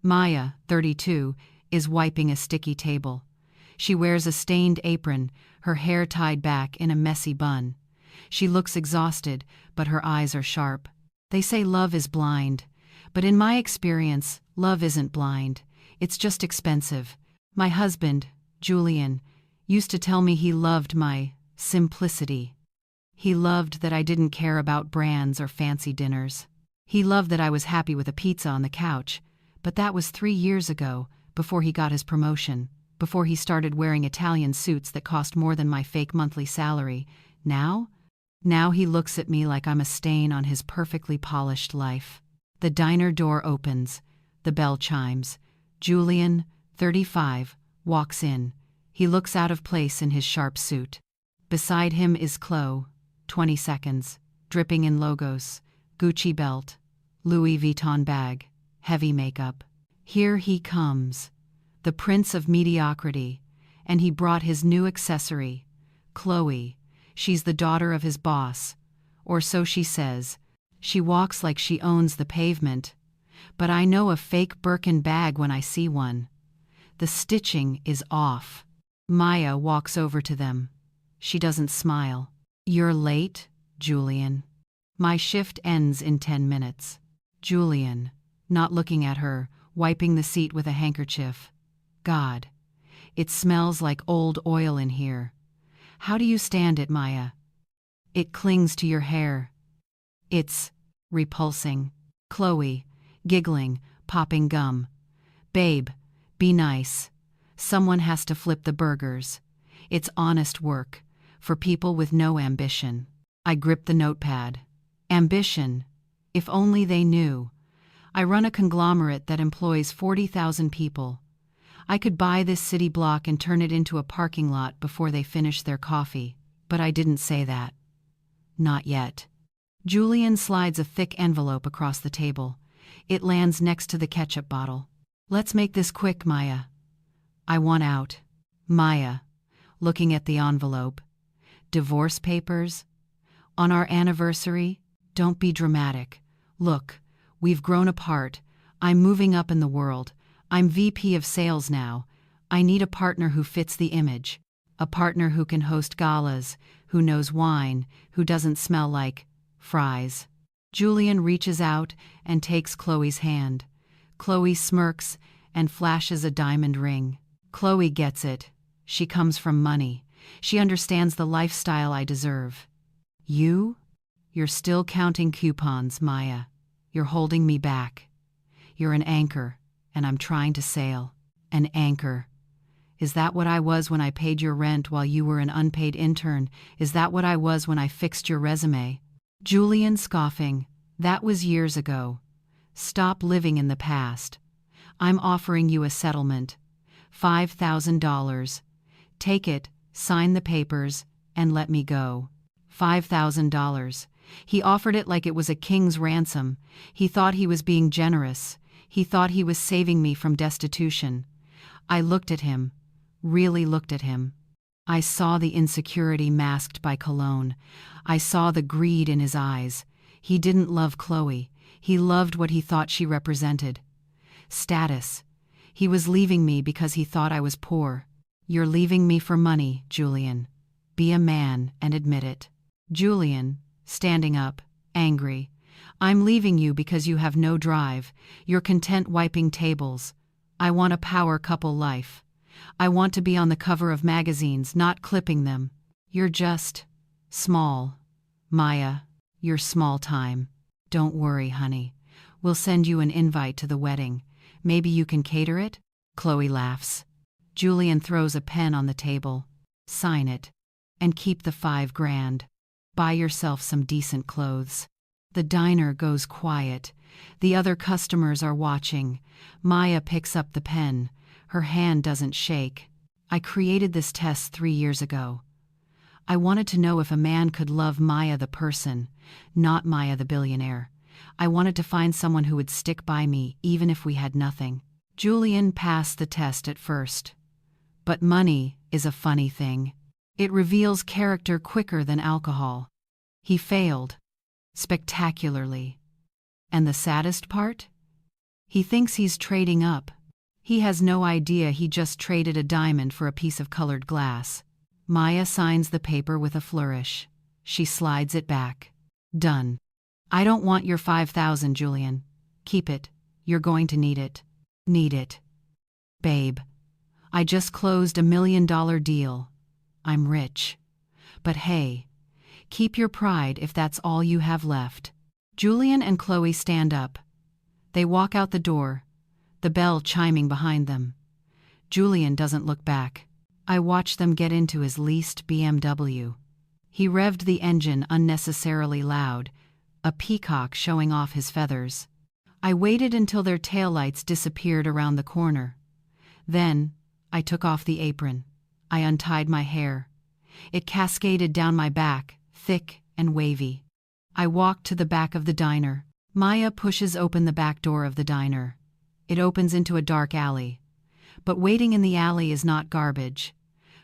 Maya, 32, is wiping a sticky table. She wears a stained apron, her hair tied back in a messy bun. She looks exhausted, but her eyes are sharp. They say love is blind. But in my experience, love isn't blind. It's just expensive. My husband, Julian, used to tell me he loved my simplicity. He loved that I didn't care about brands or fancy dinners. He loved that I was happy with a pizza on the couch. But that was 3 years ago, before he got his promotion, before he started wearing Italian suits that cost more than my fake monthly salary. Now he looks at me like I'm a stain on his perfectly polished life. The diner door opens. The bell chimes. Julian, 35, walks in. He looks out of place in his sharp suit. Beside him is Chloe, 20 seconds, dripping in logos, Gucci belt, Louis Vuitton bag, heavy makeup. Here he comes, the prince of mediocrity, and he brought his new accessory, Chloe. She's the daughter of his boss, or so she says. She walks like she owns the pavement. But I know a fake Birkin bag when I see one. The stitching is off. Maya walks over to them. She doesn't smile. "You're late, Julian." "My shift ends in 10 minutes. Julian, not looking at her, wiping the seat with a handkerchief. "God, it smells like old oil in here. How do you stand it, Maya? It clings to your hair. It's repulsing." Chloe, giggling, popping gum. "Babe, be nice. Someone has to flip the burgers. It's honest work, for people with no ambition." I grip the notepad. Ambition. If only they knew. I run a conglomerate that employs 40,000 people. I could buy this city block and turn it into a parking lot before they finish their coffee, but I didn't say that. Not yet. Julian slides a thick envelope across the table. It lands next to the ketchup bottle. "Let's make this quick, Maya. I want out." Maya, looking at the envelope. "Divorce papers? On our anniversary? Don't be dramatic. Look, we've grown apart. I'm moving up in the world. I'm VP of sales now. I need a partner who fits the image. A partner who can host galas, who knows wine, who doesn't smell like fries." Julian reaches out and takes Chloe's hand. Chloe smirks and flashes a diamond ring. Chloe gets it. She comes from money. She understands the lifestyle I deserve. You're still counting coupons, Maya. You're holding me back. You're an anchor, and I'm trying to sail. An anchor. Is that what I was when I paid your rent while you were an unpaid intern? Is that what I was when I fixed your resume? Julian, scoffing. That was years ago. Stop living in the past. I'm offering you a settlement. $5,000. Take it, sign the papers, and let me go. $5,000. He offered it like it was a king's ransom. He thought he was being generous. He thought he was saving me from destitution. I looked at him, really looked at him. I saw the insecurity masked by cologne. I saw the greed in his eyes. He didn't love Chloe. He loved what he thought she represented. Status. He was leaving me because he thought I was poor. You're leaving me for money, Julian. Be a man and admit it. Julian, standing up, angry. I'm leaving you because you have no drive. You're content wiping tables. I want a power couple life. I want to be on the cover of magazines, not clipping them. You're just small. Maya, you're small time. Don't worry, honey. We'll send you an invite to the wedding. Maybe you can cater it? Chloe laughs. Julian throws a pen on the table. Sign it. And keep the $5,000. Buy yourself some decent clothes. The diner goes quiet. The other customers are watching. Maya picks up the pen. Her hand doesn't shake. I created this test 3 years ago. I wanted to know if a man could love Maya the person, not Maya the billionaire. I wanted to find someone who would stick by me even if we had nothing. Julian passed the test at first. But money is a funny thing. It reveals character quicker than alcohol. He failed. Spectacularly. And the saddest part? He thinks he's trading up. He has no idea he just traded a diamond for a piece of colored glass. Maya signs the paper with a flourish. She slides it back. Done. I don't want your 5,000, Julian. Keep it. You're going to need it. Need it. Babe. I just closed $1 million deal. I'm rich. But hey, keep your pride if that's all you have left. Julian and Chloe stand up. They walk out the door, the bell chiming behind them. Julian doesn't look back. I watch them get into his leased BMW. He revved the engine unnecessarily loud, a peacock showing off his feathers. I waited until their taillights disappeared around the corner. Then, I took off the apron. I untied my hair. It cascaded down my back, thick and wavy. I walked to the back of the diner. Maya pushes open the back door of the diner. It opens into a dark alley. But waiting in the alley is not garbage,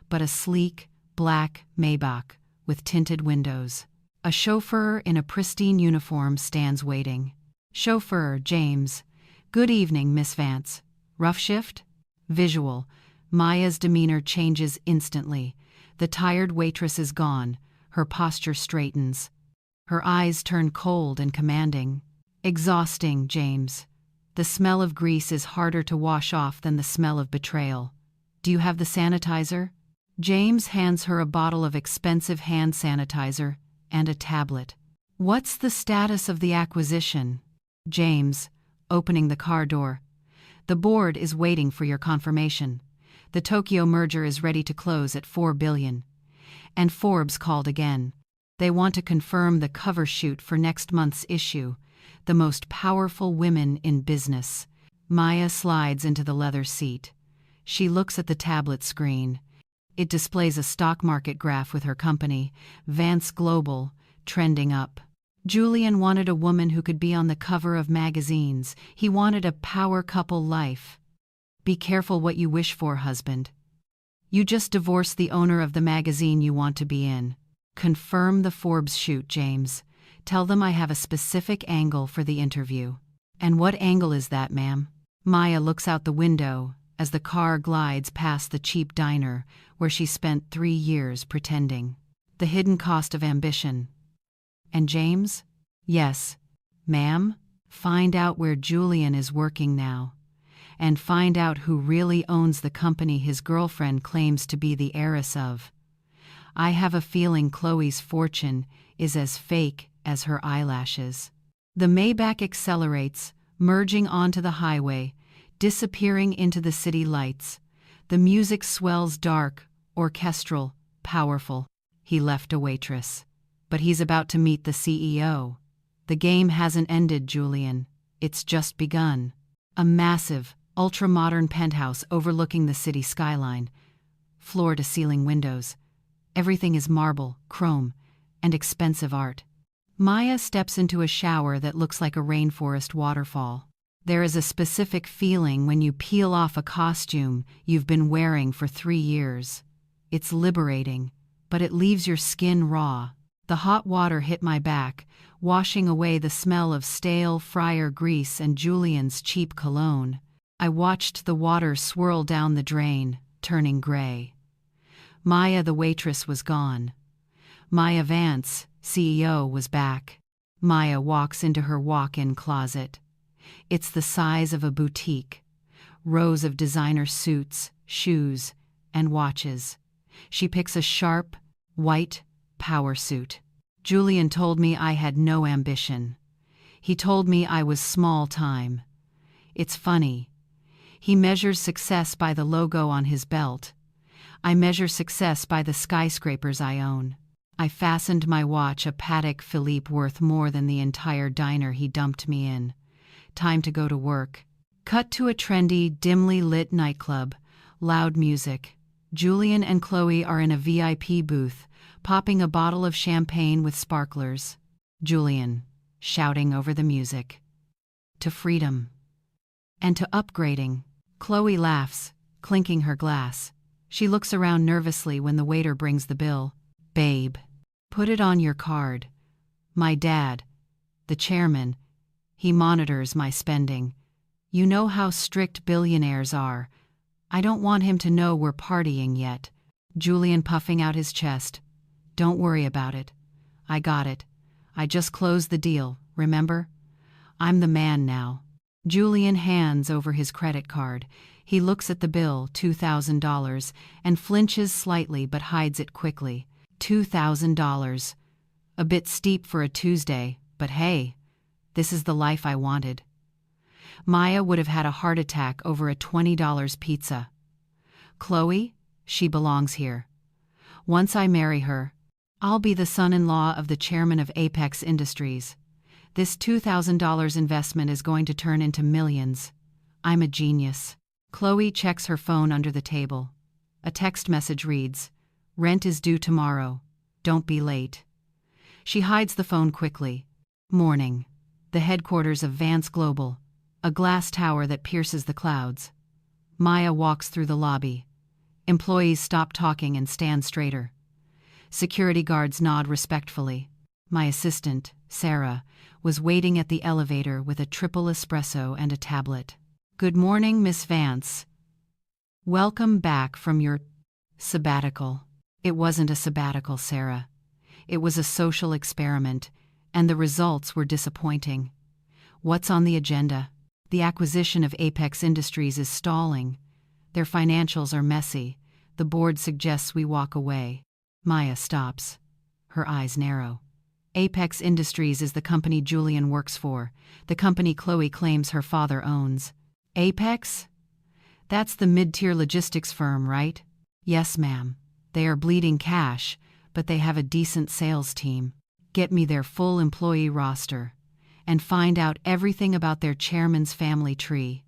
but a sleek, black Maybach with tinted windows. A chauffeur in a pristine uniform stands waiting. Chauffeur, James. Good evening, Miss Vance. Rough shift? Visual. Maya's demeanor changes instantly. The tired waitress is gone. Her posture straightens. Her eyes turn cold and commanding. Exhausting, James. The smell of grease is harder to wash off than the smell of betrayal. Do you have the sanitizer? James hands her a bottle of expensive hand sanitizer and a tablet. What's the status of the acquisition? James, opening the car door. The board is waiting for your confirmation. The Tokyo merger is ready to close at $4 billion. And Forbes called again. They want to confirm the cover shoot for next month's issue. The most powerful women in business. Maya slides into the leather seat. She looks at the tablet screen. It displays a stock market graph with her company, Vance Global, trending up. Julian wanted a woman who could be on the cover of magazines. He wanted a power couple life. Be careful what you wish for, husband. You just divorced the owner of the magazine you want to be in. Confirm the Forbes shoot, James. Tell them I have a specific angle for the interview. And what angle is that, ma'am? Maya looks out the window as the car glides past the cheap diner where she spent 3 years pretending. The hidden cost of ambition. And James? Yes, ma'am. Find out where Julian is working now. And find out who really owns the company his girlfriend claims to be the heiress of. I have a feeling Chloe's fortune is as fake as her eyelashes. The Maybach accelerates, merging onto the highway, disappearing into the city lights. The music swells dark, orchestral, powerful. He left a waitress. But he's about to meet the CEO. The game hasn't ended, Julian. It's just begun. A massive, ultra-modern penthouse overlooking the city skyline. Floor-to-ceiling windows. Everything is marble, chrome, and expensive art. Maya steps into a shower that looks like a rainforest waterfall. There is a specific feeling when you peel off a costume you've been wearing for 3 years. It's liberating, but it leaves your skin raw. The hot water hit my back, washing away the smell of stale fryer grease and Julian's cheap cologne. I watched the water swirl down the drain, turning gray. Maya the waitress was gone. Maya Vance, CEO, was back. Maya walks into her walk-in closet. It's the size of a boutique. Rows of designer suits, shoes, and watches. She picks a sharp, white power suit. Julian told me I had no ambition. He told me I was small time. It's funny. He measures success by the logo on his belt. I measure success by the skyscrapers I own. I fastened my watch, a Patek Philippe worth more than the entire diner he dumped me in. Time to go to work. Cut to a trendy, dimly lit nightclub. Loud music. Julian and Chloe are in a VIP booth, popping a bottle of champagne with sparklers. Julian, shouting over the music. To freedom. And to upgrading. Chloe laughs, clinking her glass. She looks around nervously when the waiter brings the bill. Babe, put it on your card. My dad, the chairman, he monitors my spending. You know how strict billionaires are. I don't want him to know we're partying yet. Julian puffing out his chest. Don't worry about it. I got it. I just closed the deal, remember? I'm the man now. Julian hands over his credit card. He looks at the bill, $2,000, and flinches slightly but hides it quickly. $2,000. A bit steep for a Tuesday, but hey, this is the life I wanted. Maya would have had a heart attack over a $20 pizza. Chloe, she belongs here. Once I marry her, I'll be the son-in-law of the chairman of Apex Industries. This $2,000 investment is going to turn into millions. I'm a genius. Chloe checks her phone under the table. A text message reads, "Rent is due tomorrow. Don't be late." She hides the phone quickly. Morning. The headquarters of Vance Global, a glass tower that pierces the clouds. Maya walks through the lobby. Employees stop talking and stand straighter. Security guards nod respectfully. My assistant, Sarah, was waiting at the elevator with a triple espresso and a tablet. "Good morning, Miss Vance. Welcome back from your sabbatical." It wasn't a sabbatical, Sarah. It was a social experiment, and the results were disappointing. What's on the agenda? The acquisition of Apex Industries is stalling. Their financials are messy. The board suggests we walk away. Maya stops. Her eyes narrow. Apex Industries is the company Julian works for, the company Chloe claims her father owns. Apex? That's the mid-tier logistics firm, right? Yes, ma'am. They are bleeding cash, but they have a decent sales team. Get me their full employee roster, and find out everything about their chairman's family tree.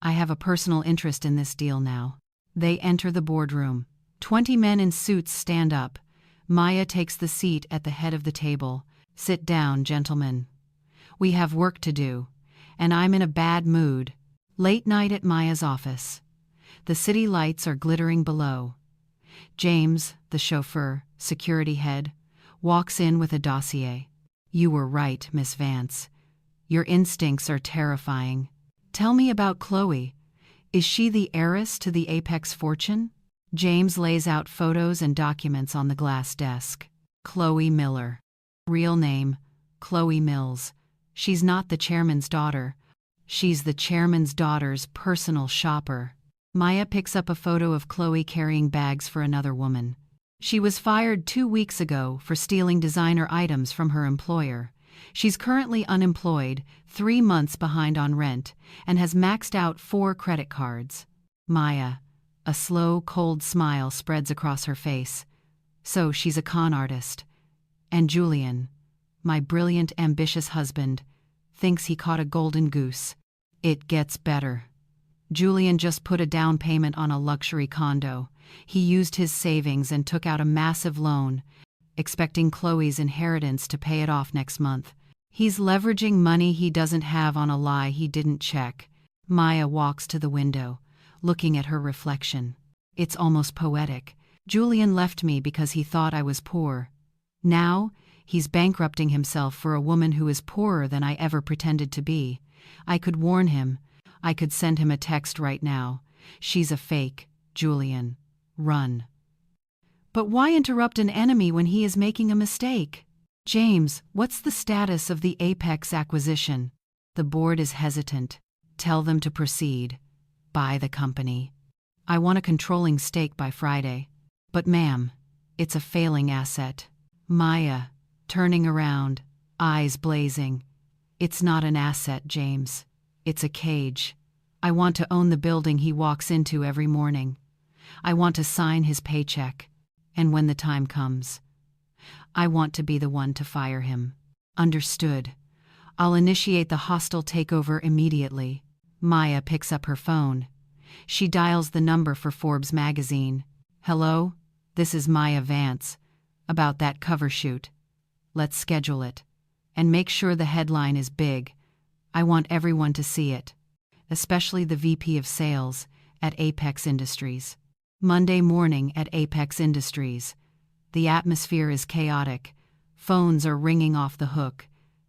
I have a personal interest in this deal now. They enter the boardroom. 20 men in suits stand up. Maya takes the seat at the head of the table. Sit down, gentlemen. We have work to do, and I'm in a bad mood. Late night at Maya's office. The city lights are glittering below. James, the chauffeur, security head, walks in with a dossier. You were right, Miss Vance. Your instincts are terrifying. Tell me about Chloe. Is she the heiress to the Apex fortune? James lays out photos and documents on the glass desk. Chloe Miller. Real name, Chloe Mills. She's not the chairman's daughter. She's the chairman's daughter's personal shopper. Maya picks up a photo of Chloe carrying bags for another woman. She was fired 2 weeks ago for stealing designer items from her employer. She's currently unemployed, 3 months behind on rent, and has maxed out 4 credit cards. Maya. A slow, cold smile spreads across her face. So she's a con artist. And Julian, my brilliant, ambitious husband, thinks he caught a golden goose. It gets better. Julian just put a down payment on a luxury condo. He used his savings and took out a massive loan, expecting Chloe's inheritance to pay it off next month. He's leveraging money he doesn't have on a lie he didn't check. Maya walks to the window, looking at her reflection. It's almost poetic. Julian left me because he thought I was poor. Now, he's bankrupting himself for a woman who is poorer than I ever pretended to be. I could warn him. I could send him a text right now. She's a fake, Julian. Run. But why interrupt an enemy when he is making a mistake? James, what's the status of the Apex acquisition? The board is hesitant. Tell them to proceed. Buy the company. I want a controlling stake by Friday. But ma'am, it's a failing asset. Maya, turning around, eyes blazing. It's not an asset, James. It's a cage. I want to own the building he walks into every morning. I want to sign his paycheck. And when the time comes, I want to be the one to fire him. Understood. I'll initiate the hostile takeover immediately. Maya picks up her phone. She dials the number for Forbes Magazine. Hello? This is Maya Vance. About that cover shoot. Let's schedule it. And make sure the headline is big. I want everyone to see it. Especially the VP of Sales at Apex Industries. Monday morning at Apex Industries. The atmosphere is chaotic. Phones are ringing off the hook.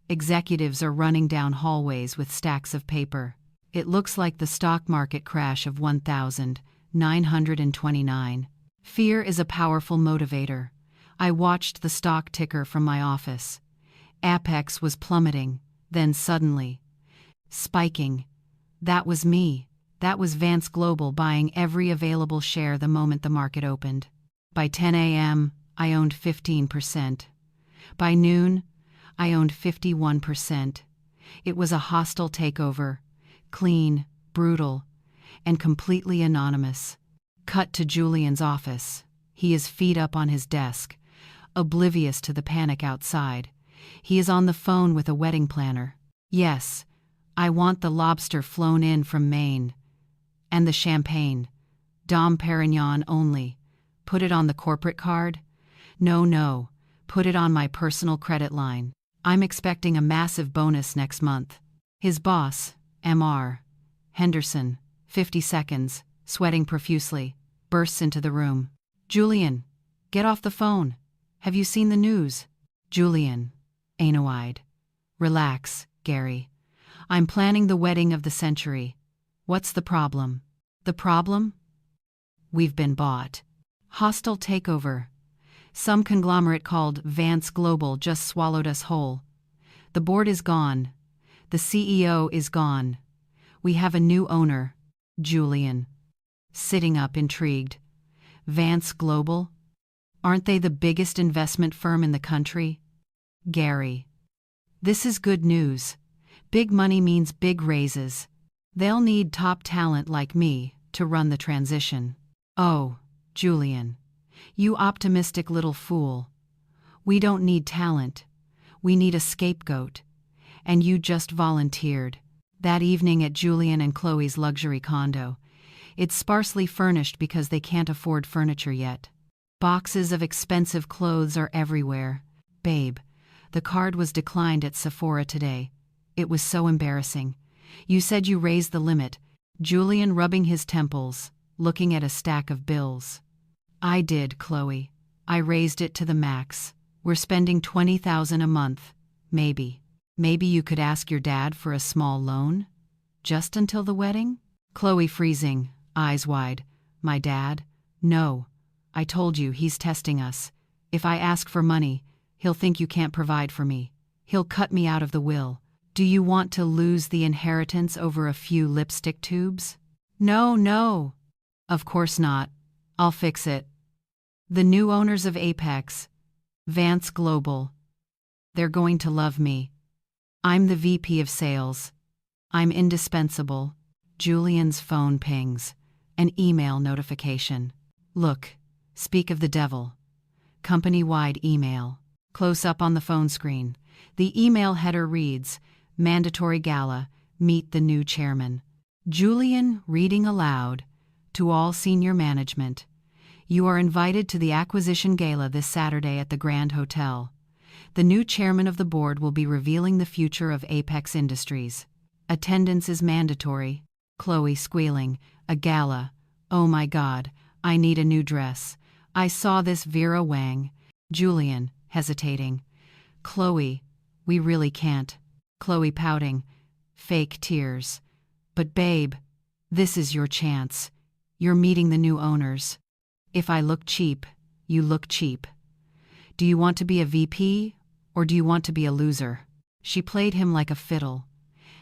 Executives are running down hallways with stacks of paper. It looks like the stock market crash of 1929. Fear is a powerful motivator. I watched the stock ticker from my office. Apex was plummeting, then suddenly spiking. That was me. That was Vance Global buying every available share the moment the market opened. By 10 a.m., I owned 15%. By noon, I owned 51%. It was a hostile takeover, clean, brutal, and completely anonymous. Cut to Julian's office. He is feet up on his desk, oblivious to the panic outside. He is on the phone with a wedding planner. Yes, I want the lobster flown in from Maine. And the champagne. Dom Perignon only. Put it on the corporate card? No. Put it on my personal credit line. I'm expecting a massive bonus next month. His boss, Mr. Henderson, 50 seconds, sweating profusely, bursts into the room. Julian, get off the phone. Have you seen the news? Julian, annoyed. Relax, Gary. I'm planning the wedding of the century. What's the problem? The problem? We've been bought. Hostile takeover. Some conglomerate called Vance Global just swallowed us whole. The board is gone. The CEO is gone. We have a new owner, Julian. Sitting up intrigued. Vance Global? Aren't they the biggest investment firm in the country? Gary. This is good news. Big money means big raises. They'll need top talent like me to run the transition. Oh, Julian, you optimistic little fool. We don't need talent. We need a scapegoat. And you just volunteered. That evening at Julian and Chloe's luxury condo. It's sparsely furnished because they can't afford furniture yet. Boxes of expensive clothes are everywhere. Babe, the card was declined at Sephora today. It was so embarrassing. You said you raised the limit. Julian rubbing his temples, looking at a stack of bills. I did, Chloe. I raised it to the max. We're spending $20,000 a month. Maybe you could ask your dad for a small loan? Just until the wedding? Chloe freezing, eyes wide. My dad? No. I told you, he's testing us. If I ask for money, he'll think you can't provide for me. He'll cut me out of the will. Do you want to lose the inheritance over a few lipstick tubes? No. Of course not. I'll fix it. The new owners of Apex, Vance Global. They're going to love me. I'm the VP of sales. I'm indispensable. Julian's phone pings. An email notification. Look, speak of the devil. Company-wide email. Close up on the phone screen. The email header reads, Mandatory Gala, meet the new chairman. Julian reading aloud, to all senior management. You are invited to the acquisition gala this Saturday at the Grand Hotel. The new chairman of the board will be revealing the future of Apex Industries. Attendance is mandatory. Chloe squealing, a gala. Oh my God, I need a new dress. I saw this Vera Wang. Julian, hesitating. Chloe, we really can't. Chloe pouting, fake tears. But babe, this is your chance. You're meeting the new owners. If I look cheap, you look cheap. Do you want to be a VP, or do you want to be a loser? She played him like a fiddle.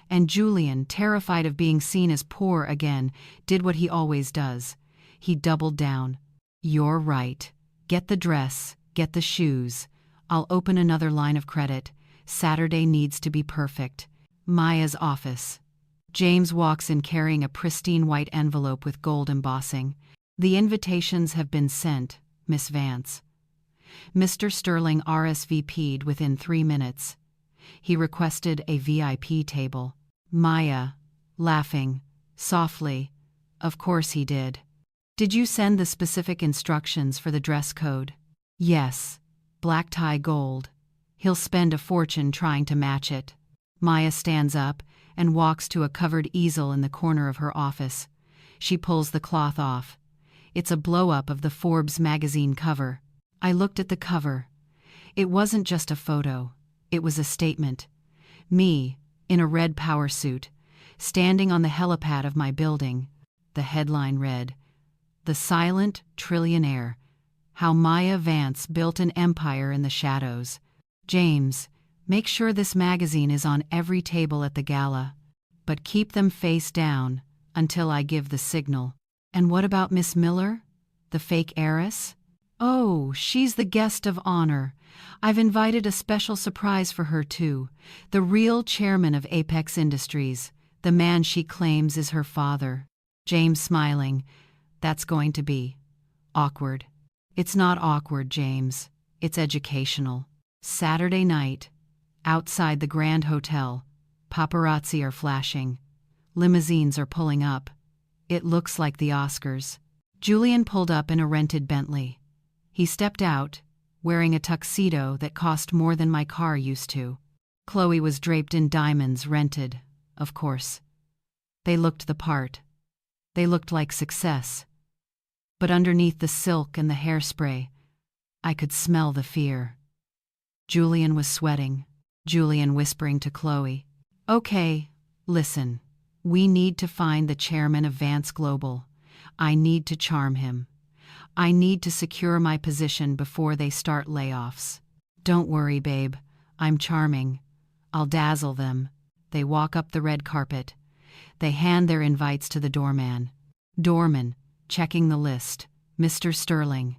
And Julian, terrified of being seen as poor again, did what he always does. He doubled down. You're right. Get the dress, get the shoes. I'll open another line of credit. Saturday needs to be perfect. Maya's office. James walks in carrying a pristine white envelope with gold embossing. The invitations have been sent, Miss Vance. Mr. Sterling RSVP'd within 3 minutes. He requested a VIP table. Maya, laughing, softly. Of course he did. Did you send the specific instructions for the dress code? Yes. Black tie gold. He'll spend a fortune trying to match it. Maya stands up and walks to a covered easel in the corner of her office. She pulls the cloth off. It's a blow-up of the Forbes Magazine cover. I looked at the cover. It wasn't just a photo. It was a statement. Me, in a red power suit, standing on the helipad of my building. The headline read, "The Silent Trillionaire: How Maya Vance Built an Empire in the Shadows." James, make sure this magazine is on every table at the gala, but keep them face down until I give the signal. And what about Miss Miller, the fake heiress? Oh, she's the guest of honor. I've invited a special surprise for her too. The real chairman of Apex Industries, the man she claims is her father. James smiling. That's going to be awkward. It's not awkward, James. It's educational. Saturday night, outside the Grand Hotel, paparazzi are flashing. Limousines are pulling up. It looks like the Oscars. Julian pulled up in a rented Bentley. He stepped out, wearing a tuxedo that cost more than my car used to. Chloe was draped in diamonds, rented, of course. They looked the part. They looked like success. But underneath the silk and the hairspray, I could smell the fear. Julian was sweating. Julian whispering to Chloe, "Okay, listen. We need to find the chairman of Vance Global. I need to charm him. I need to secure my position before they start layoffs. Don't worry, babe. I'm charming. I'll dazzle them." They walk up the red carpet. They hand their invites to the doorman. Doorman, checking the list. "Mr. Sterling.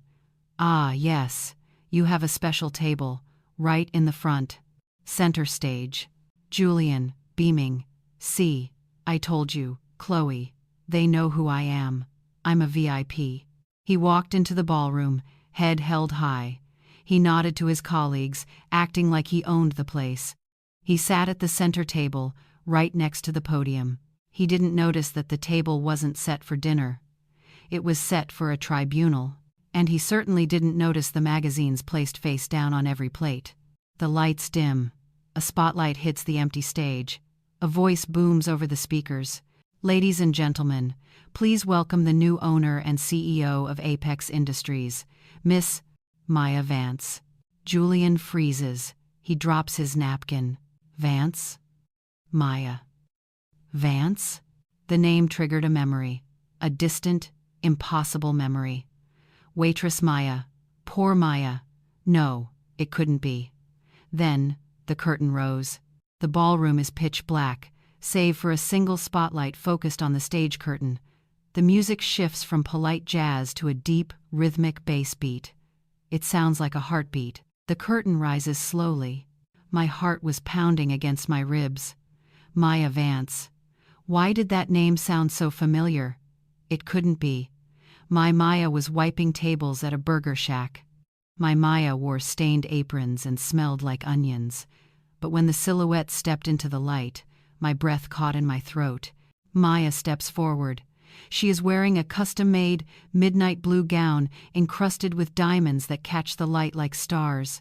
Ah, yes. You have a special table, right in the front. Center stage." Julian, beaming. "See, I told you, Chloe. They know who I am. I'm a VIP." He walked into the ballroom, head held high. He nodded to his colleagues, acting like he owned the place. He sat at the center table, right next to the podium. He didn't notice that the table wasn't set for dinner. It was set for a tribunal, and he certainly didn't notice the magazines placed face down on every plate. The lights dim. A spotlight hits the empty stage. A voice booms over the speakers. "Ladies and gentlemen, please welcome the new owner and CEO of Apex Industries, Miss Maya Vance." Julian freezes. He drops his napkin. "Vance? Maya Vance?" The name triggered a memory. A distant, impossible memory. Waitress Maya. Poor Maya. No, it couldn't be. Then, the curtain rose. The ballroom is pitch black, save for a single spotlight focused on the stage curtain. The music shifts from polite jazz to a deep, rhythmic bass beat. It sounds like a heartbeat. The curtain rises slowly. My heart was pounding against my ribs. Maya Vance. Why did that name sound so familiar? It couldn't be. My Maya was wiping tables at a burger shack. My Maya wore stained aprons and smelled like onions. But when the silhouette stepped into the light, my breath caught in my throat. Maya steps forward. She is wearing a custom-made, midnight blue gown encrusted with diamonds that catch the light like stars.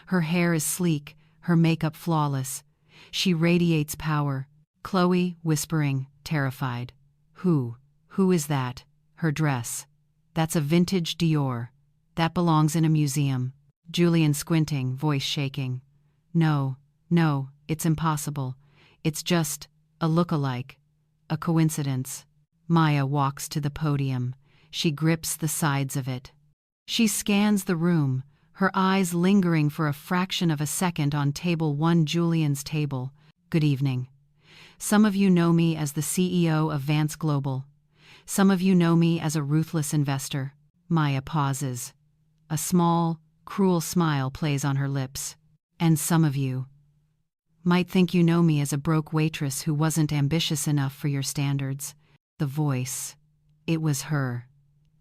Her hair is sleek, her makeup flawless. She radiates power. Chloe, whispering, terrified. Who is that? Her dress. That's a vintage Dior. That belongs in a museum." Julian squinting, voice shaking. No, it's impossible. It's just a look-alike. A coincidence." Maya walks to the podium. She grips the sides of it. She scans the room, her eyes lingering for a fraction of a second on table 1, Julian's table. "Good evening. Some of you know me as the CEO of Vance Global. Some of you know me as a ruthless investor." Maya pauses. A small, cruel smile plays on her lips. "And some of you might think you know me as a broke waitress who wasn't ambitious enough for your standards." The voice. It was her.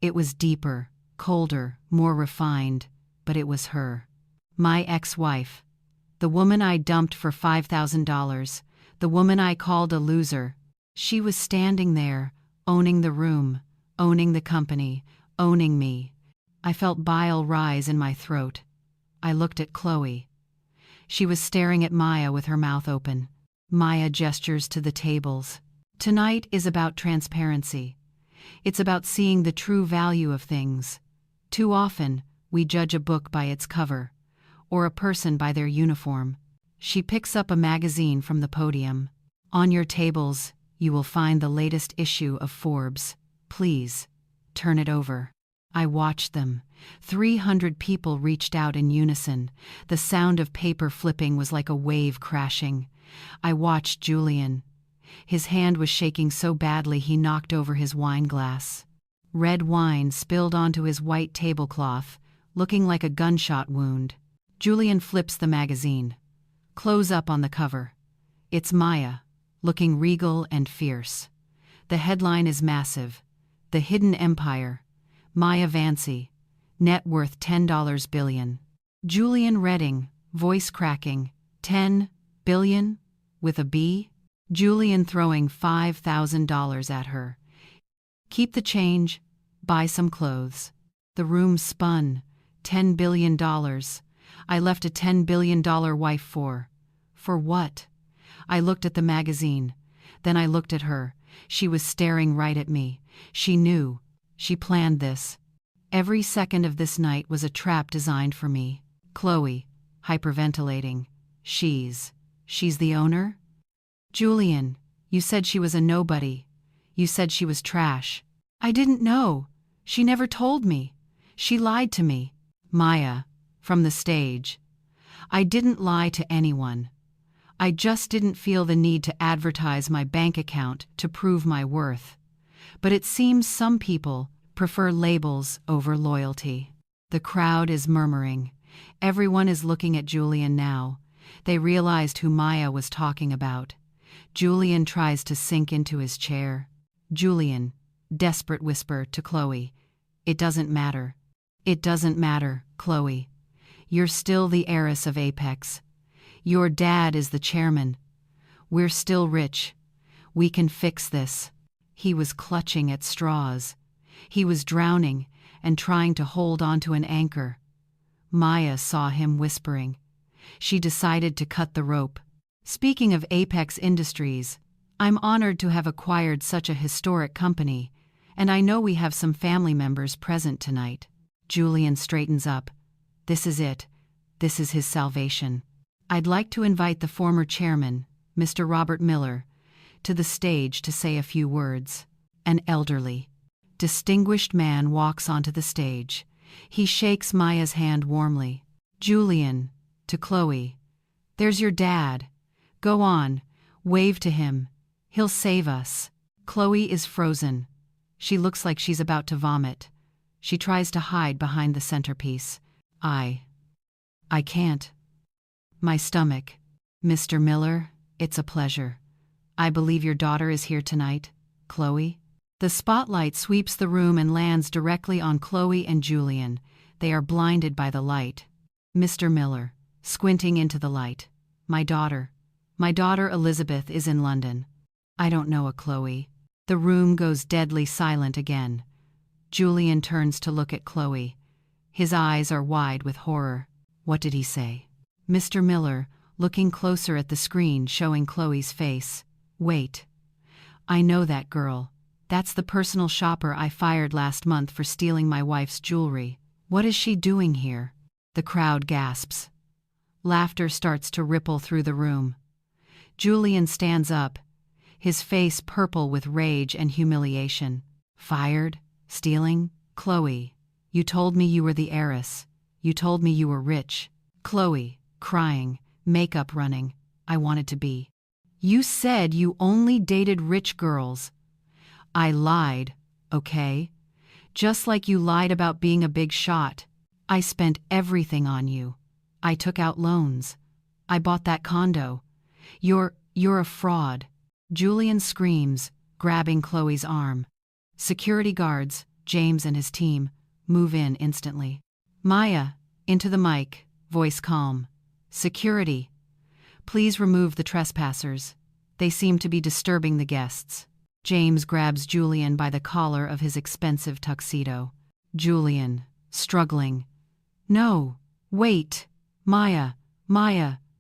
It was deeper, colder, more refined, but it was her. My ex-wife. The woman I dumped for $5,000. The woman I called a loser. She was standing there, owning the room, owning the company, owning me. I felt bile rise in my throat. I looked at Chloe. She was staring at Maya with her mouth open. Maya gestures to the tables. Tonight is about transparency. It's about seeing the true value of things. Too often, we judge a book by its cover, or a person by their uniform. She picks up a magazine from the podium. "On your tables, You will find the latest issue of Forbes. Please, turn it over." I watched them. 300 people reached out in unison. The sound of paper flipping was like a wave crashing. I watched Julian. His hand was shaking so badly he knocked over his wine glass. Red wine spilled onto his white tablecloth, looking like a gunshot wound. Julian flips the magazine. Close up on the cover. It's Maya, looking regal and fierce. The headline is massive. "The Hidden Empire. Maya Vancy. Net worth $10 billion." Julian Redding, voice cracking. 10 billion? With a B? Julian throwing $5,000 at her. "Keep the change. Buy some clothes." The room spun. $10 billion. I left a $10 billion wife for what? I looked at the magazine. Then I looked at her. She was staring right at me. She knew. She planned this. Every second of this night was a trap designed for me. Chloe, hyperventilating. She's the owner? "Julian, you said she was a nobody. You said she was trash." "I didn't know. She never told me. She lied to me." Maya, from the stage. "I didn't lie to anyone. I just didn't feel the need to advertise my bank account to prove my worth. But it seems some people prefer labels over loyalty." The crowd is murmuring. Everyone is looking at Julian now. They realized who Maya was talking about. Julian tries to sink into his chair. "Julian," desperate whisper to Chloe. "It doesn't matter. It doesn't matter, Chloe. You're still the heiress of Apex. Your dad is the chairman. We're still rich. We can fix this." He was clutching at straws. He was drowning and trying to hold onto an anchor. Maya saw him whispering. She decided to cut the rope. "Speaking of Apex Industries, I'm honored to have acquired such a historic company, and I know we have some family members present tonight." Julian straightens up. This is it. This is his salvation. "I'd like to invite the former chairman, Mr. Robert Miller, to the stage to say a few words." An elderly, distinguished man walks onto the stage. He shakes Maya's hand warmly. "Julian," to Chloe, "there's your dad. Go on, wave to him. He'll save us." Chloe is frozen. She looks like she's about to vomit. She tries to hide behind the centerpiece. I can't. My stomach. "Mr. Miller, it's a pleasure. I believe your daughter is here tonight, Chloe." The spotlight sweeps the room and lands directly on Chloe and Julian. They are blinded by the light. Mr. Miller, squinting into the light. My daughter Elizabeth is in London." "I don't know a Chloe." The room goes deadly silent again. Julian turns to look at Chloe. His eyes are wide with horror. What did he say? Mr. Miller, looking closer at the screen showing Chloe's face. "Wait. I know that girl. That's the personal shopper I fired last month for stealing my wife's jewelry. What is she doing here?" The crowd gasps. Laughter starts to ripple through the room. Julian stands up, his face purple with rage and humiliation. "Fired? Stealing? Chloe, you told me you were the heiress. You told me you were rich." Chloe, crying, makeup running. "I wanted to be." "You said you only dated rich girls." "I lied, okay? Just like you lied about being a big shot. I spent everything on you. I took out loans. I bought that condo. You're a fraud." Julian screams, grabbing Chloe's arm. Security guards, James and his team, move in instantly. Maya, into the mic, voice calm. "Security. Please remove the trespassers. They seem to be disturbing the guests." James grabs Julian by the collar of his expensive tuxedo. Julian, struggling. "No, wait. Maya,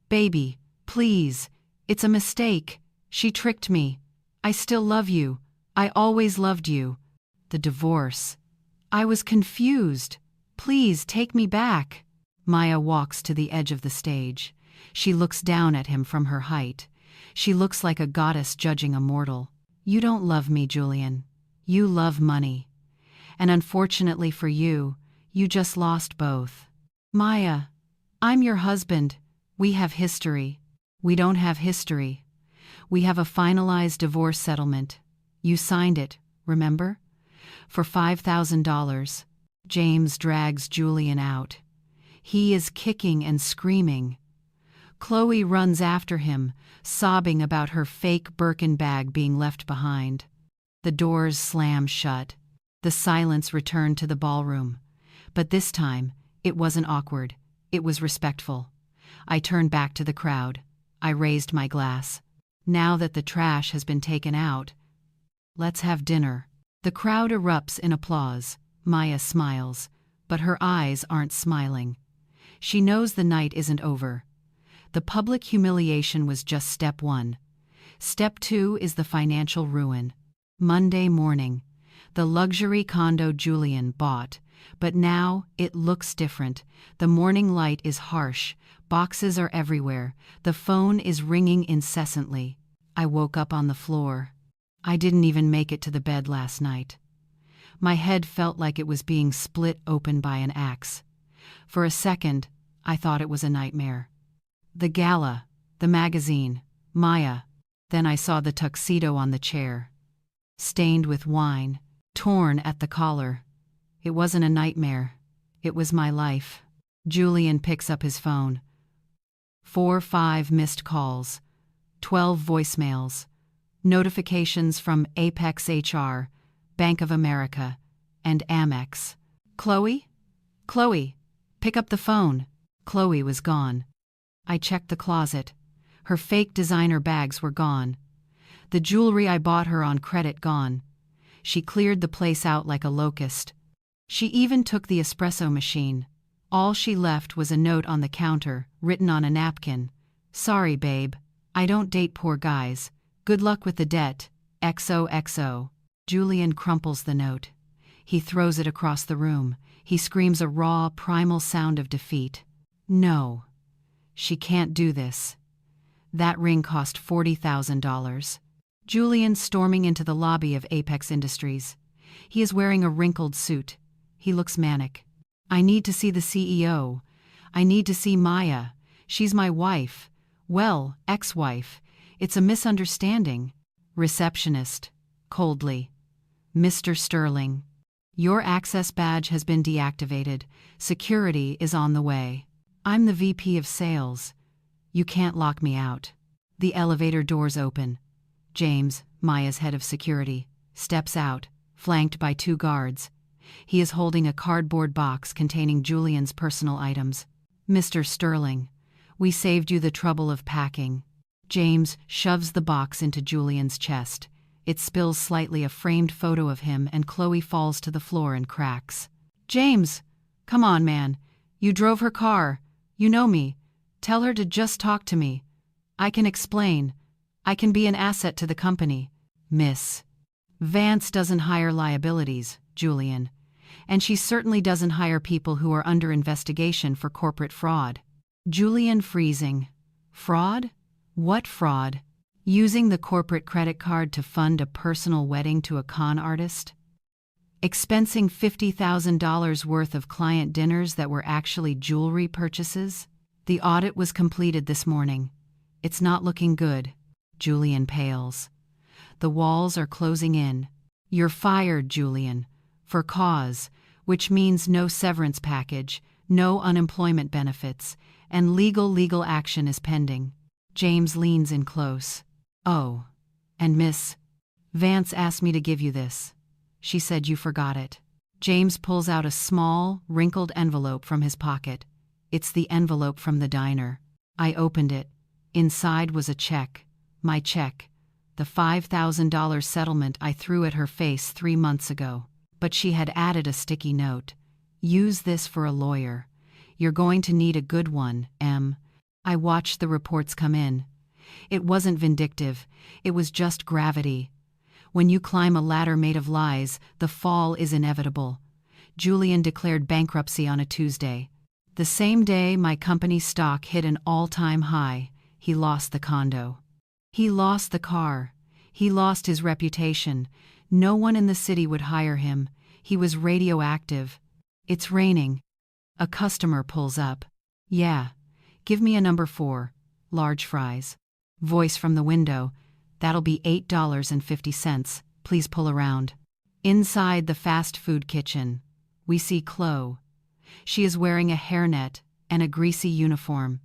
baby, please. It's a mistake. She tricked me. I still love you. I always loved you. The divorce. I was confused. Please take me back." Maya walks to the edge of the stage. She looks down at him from her height. She looks like a goddess judging a mortal. You don't love me, Julian. You love money. And unfortunately for you, you just lost both. Maya, I'm your husband. We have history. We don't have history. We have a finalized divorce settlement. You signed it, remember? For $5,000. James drags Julian out. He is kicking and screaming. Chloe runs after him, sobbing about her fake Birkin bag being left behind. The doors slam shut. The silence returned to the ballroom. But this time, it wasn't awkward. It was respectful. I turned back to the crowd. I raised my glass. Now that the trash has been taken out, let's have dinner. The crowd erupts in applause. Maya smiles, but her eyes aren't smiling. She knows the night isn't over. The public humiliation was just step one. Step two is the financial ruin. Monday morning, the luxury condo Julian bought, but now it looks different. The morning light is harsh, boxes are everywhere, the phone is ringing incessantly. I woke up on the floor. I didn't even make it to the bed last night. My head felt like it was being split open by an axe. For a second, I thought it was a nightmare. The gala, the magazine, Maya. Then I saw the tuxedo on the chair. Stained with wine, torn at the collar. It wasn't a nightmare. It was my life. Julian picks up his phone. 4-5 missed calls. 12 voicemails. Notifications from Apex HR, Bank of America, and Amex. Chloe? Chloe, pick up the phone. Chloe was gone. I checked the closet. Her fake designer bags were gone. The jewelry I bought her on credit gone. She cleared the place out like a locust. She even took the espresso machine. All she left was a note on the counter, written on a napkin. Sorry, babe. I don't date poor guys. Good luck with the debt. XOXO. Julian crumples the note. He throws it across the room. He screams a raw, primal sound of defeat. No. She can't do this. That ring cost $40,000. Julian storming into the lobby of Apex Industries. He is wearing a wrinkled suit. He looks manic. I need to see the CEO. I need to see Maya. She's my wife. Well, ex-wife. It's a misunderstanding. Receptionist. Coldly. Mr. Sterling. Your access badge has been deactivated. Security is on the way. I'm the VP of sales. You can't lock me out. The elevator doors open. James, Maya's head of security, steps out, flanked by 2 guards. He is holding a cardboard box containing Julian's personal items. Mr. Sterling, we saved you the trouble of packing. James shoves the box into Julian's chest. It spills slightly a framed photo of him, and Chloe falls to the floor and cracks. James, come on, man. You drove her car. You know me. Tell her to just talk to me. I can explain. I can be an asset to the company. Miss Vance doesn't hire liabilities, Julian. And she certainly doesn't hire people who are under investigation for corporate fraud. Julian freezing. Fraud? What fraud? Using the corporate credit card to fund a personal wedding to a con artist? Expensing $50,000 worth of client dinners that were actually jewelry purchases? The audit was completed this morning. It's not looking good. Julian pales. The walls are closing in. You're fired, Julian. For cause, which means no severance package, no unemployment benefits, and legal action is pending. James leans in close. Oh, and Miss Vance asked me to give you this. She said you forgot it. James pulls out a small, wrinkled envelope from his pocket. It's the envelope from the diner. I opened it. Inside was a check. My check. The $5,000 settlement I threw at her face 3 months ago. But she had added a sticky note. Use this for a lawyer. You're going to need a good one, Em. I watched the reports come in. It wasn't vindictive. It was just gravity. When you climb a ladder made of lies, the fall is inevitable. Julian declared bankruptcy on a Tuesday. The same day my company's stock hit an all-time high, he lost the condo. He lost the car. He lost his reputation. No one in the city would hire him. He was radioactive. It's raining. A customer pulls up. Yeah. Give me a number 4, large fries. Voice from the window. That'll be $8.50. Please pull around. Inside the fast food kitchen, we see Chloe. She is wearing a hairnet and a greasy uniform.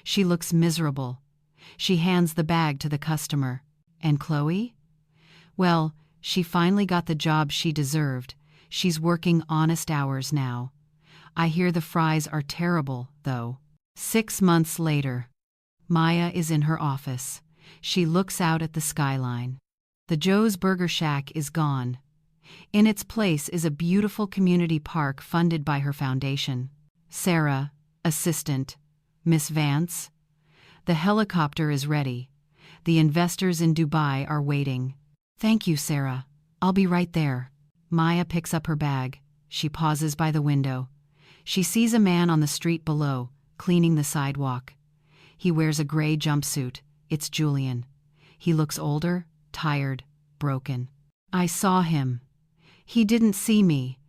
She looks miserable. She hands the bag to the customer. And Chloe? Well, she finally got the job she deserved. She's working honest hours now. I hear the fries are terrible, though. 6 months later, Maya is in her office. She looks out at the skyline. The Joe's Burger Shack is gone. In its place is a beautiful community park funded by her foundation. Sarah, assistant. Miss Vance? The helicopter is ready. The investors in Dubai are waiting. Thank you, Sarah. I'll be right there. Maya picks up her bag. She pauses by the window. She sees a man on the street below, cleaning the sidewalk. He wears a gray jumpsuit. It's Julian. He looks older, tired, broken. I saw him. He didn't see me.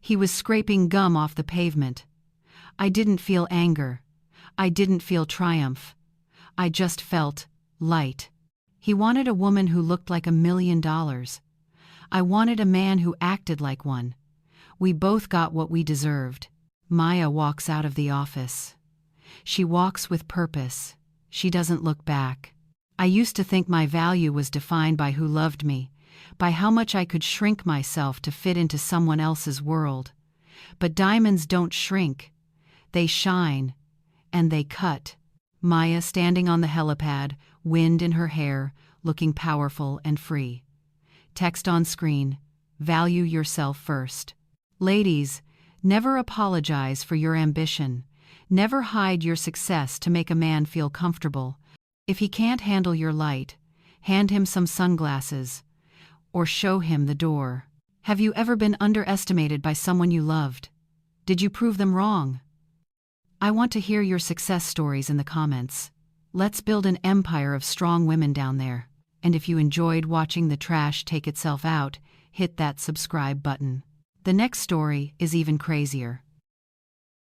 He was scraping gum off the pavement. I didn't feel anger. I didn't feel triumph. I just felt light. He wanted a woman who looked like $1 million. I wanted a man who acted like one. We both got what we deserved. Maya walks out of the office. She walks with purpose. She doesn't look back. I used to think my value was defined by who loved me, by how much I could shrink myself to fit into someone else's world. But diamonds don't shrink. They shine. And they cut. Maya standing on the helipad, wind in her hair, looking powerful and free. Text on screen: value yourself first. Ladies, never apologize for your ambition. Never hide your success to make a man feel comfortable. If he can't handle your light, hand him some sunglasses, or show him the door. Have you ever been underestimated by someone you loved? Did you prove them wrong? I want to hear your success stories in the comments. Let's build an empire of strong women down there. And if you enjoyed watching the trash take itself out, hit that subscribe button. The next story is even crazier.